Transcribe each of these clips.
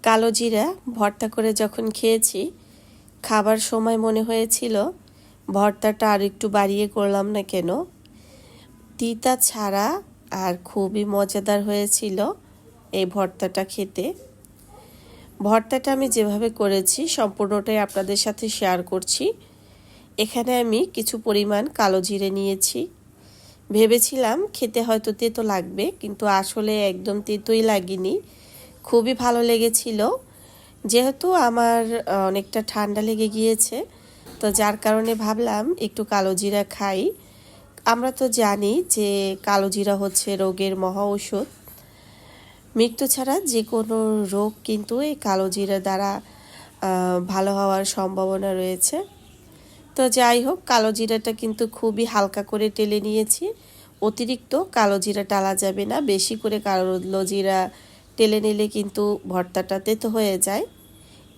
কালো জিরা ভর্তা করে যখন খেয়েছি, খাবার সময় মনে হয়েছিল ভর্তাটা আর একটু বাড়িয়ে করলাম না কেন। তিতা ছাড়া আর খুবই মজাদার হয়েছিল এই ভর্তাটা খেতে। ভর্তাটা আমি যেভাবে করেছি সম্পূর্ণটাই আপনাদের সাথে শেয়ার করছি। এখানে আমি কিছু পরিমাণ কালো জিরে নিয়েছি। ভেবেছিলাম খেতে হয়তো তেতো লাগবে, কিন্তু আসলে একদম তেতোই লাগেনি, খুবই ভালো লেগেছিল। যেহেতু আমার অনেকটা ঠান্ডা লেগে গিয়েছে, তো যার কারণে ভাবলাম একটু কালো জিরা খাই। আমরা তো জানি যে কালো জিরা হচ্ছে রোগের মহা ঔষধ। মৃত্যু ছাড়া যে কোনো রোগ কিন্তু এই কালো জিরা দ্বারা ভালো হওয়ার সম্ভাবনা রয়েছে। তো যাই হোক, কালো জিরাটা কিন্তু খুবই হালকা করে টেলে নিয়েছি। অতিরিক্ত কালো জিরা টালা যাবে না, বেশি করে কালো জিরা টেলে নিলে কিন্তু ভর্তাটা তেতো হয়ে যায়।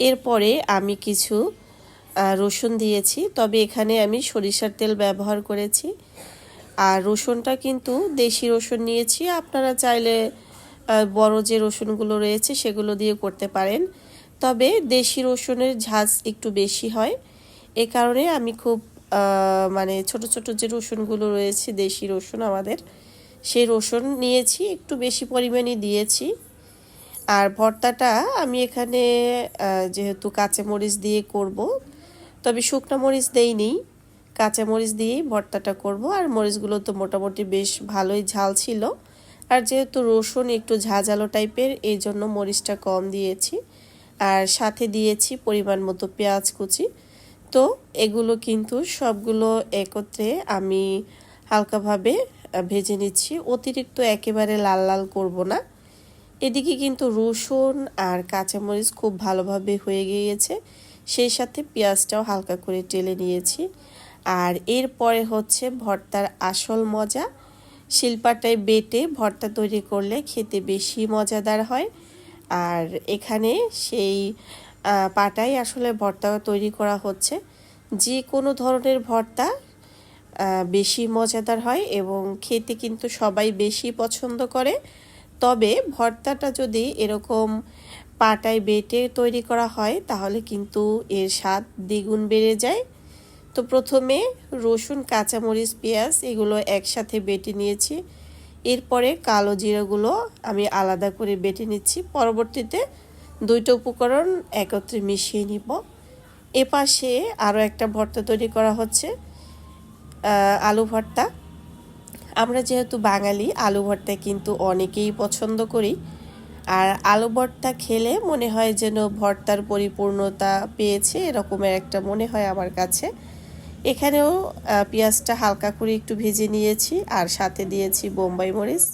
এরপরে আমি কিছু রসুন দিয়েছি, তবে এখানে আমি সরিষার তেল ব্যবহার করেছি। আর রসুনটা কিন্তু দেশি রসুন নিয়েছি, আপনারা চাইলে বড় যে রসুনগুলো রয়েছে সেগুলো দিয়ে করতে পারেন, তবে দেশি রসুনের ঝাঁজ একটু বেশি হয়। এ কারণে আমি খুব মানে ছোট ছোট যে রসুনগুলো রয়েছে দেশি রসুন আমাদের, সেই রসুন নিয়েছি, একটু বেশি পরিমাণে দিয়েছি। আর ভর্তাটা আমি এখানে যেহেতু কাঁচামরিচ দিয়ে করব, তবে শুকনো মরিচ দেইনি, কাঁচামরিচ দিয়েই ভর্তাটা করব। আর মরিচগুলো তো মোটামুটি বেশ ভালোই ঝাল ছিল, আর যেহেতু রসুন একটু ঝাঁঝালো টাইপের, এই জন্য মরিচটা কম দিয়েছি। আর সাথে দিয়েছি পরিমাণ মতো পেঁয়াজ কুচি। তো এগুলো কিন্তু সবগুলো একত্রে আমি হালকাভাবে ভেজে নিচ্ছি, অতিরিক্ত একেবারে লাল লাল করব না। এদিকে কিন্তু রসুন আর কাঁচামরিচ খুব ভালোভাবে হয়ে গিয়েছে, সেই সাথে পেঁয়াজটাও হালকা করে টেলে নিয়েছি। আর এরপরে হচ্ছে ভর্তার আসল মজা, শিলপাটায় বেটে ভর্তা তৈরি করলে খেতে বেশি মজাদার হয়। আর এখানে সেই পাটাই আসলে ভর্তা তৈরি করা হচ্ছে। যে কোনো ধরনের ভর্তা বেশি মজাদার হয় এবং খেতে কিন্তু সবাই বেশি পছন্দ করে। তবে ভর্তাটা যদি এরকম পাটায় বেটে তৈরি করা হয় তাহলে কিন্তু এর স্বাদ দ্বিগুণ বেড়ে যায়। তো প্রথমে রসুন, কাঁচামরিচ, পেঁয়াজ এগুলো একসাথে বেটে নিয়েছি। এরপরে কালো জিরাগুলো আমি আলাদা করে বেটে নিচ্ছি। পরবর্তীতে দুইটা উপকরণ একত্রে মিশিয়ে নিব। এপাশে আরও একটা ভর্তা তৈরি করা হচ্ছে, আলু ভর্তা। আমরা যেহেতু বাঙালি, আলু ভর্তা কিন্তু অনেকেই পছন্দ করি। আর আলু ভর্তা খেলে মনে হয় যেন ভর্তার পরিপূর্ণতা পেয়েছে, এরকমের একটা মনে হয় আমার কাছে। এখানেও পেঁয়াজটা হালকা করে একটু ভেজে নিয়েছি, আর সাথে দিয়েছি বোম্বাই মরিচ।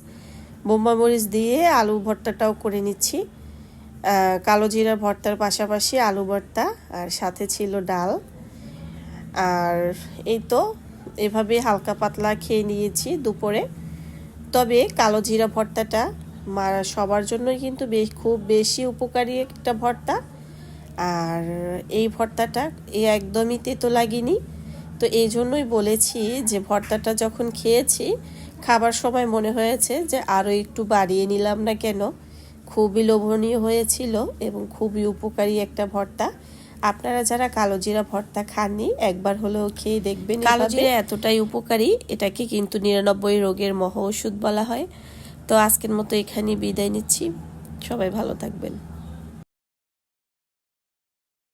বোম্বাই মরিচ দিয়ে আলু ভর্তাটাও করে নিচ্ছি। কালো জিরা ভর্তার পাশাপাশি আলু ভর্তা, আর সাথে ছিল ডাল। আর এই তো এভাবে হালকা পাতলা খেয়ে নিয়েছি দুপুরে। তবে কালো জিরা ভর্তাটা সবার জন্যই কিন্তু খুব বেশি উপকারী একটা ভর্তা। আর এই ভর্তাটা একদমই তেতো লাগেনি। তো এই জন্যই বলেছি যে ভর্তাটা যখন খেয়েছি, খাবার সময় মনে হয়েছে যে আরও একটু বাড়িয়ে নিলাম না কেন। খুবই লোভনীয় হয়েছিল এবং খুবই উপকারী একটা ভর্তা। আপনারা যারা কালো জিরা ভর্তা খাননি, একবার হলেও খেয়ে দেখবেন। কালো জিরা এতটাই উপকারী, এটাকে কিন্তু 99 রোগের মহা ঔষধ বলা হয়। তো আজকের মতো এখানেই বিদায় নিচ্ছি, সবাই ভালো থাকবেন।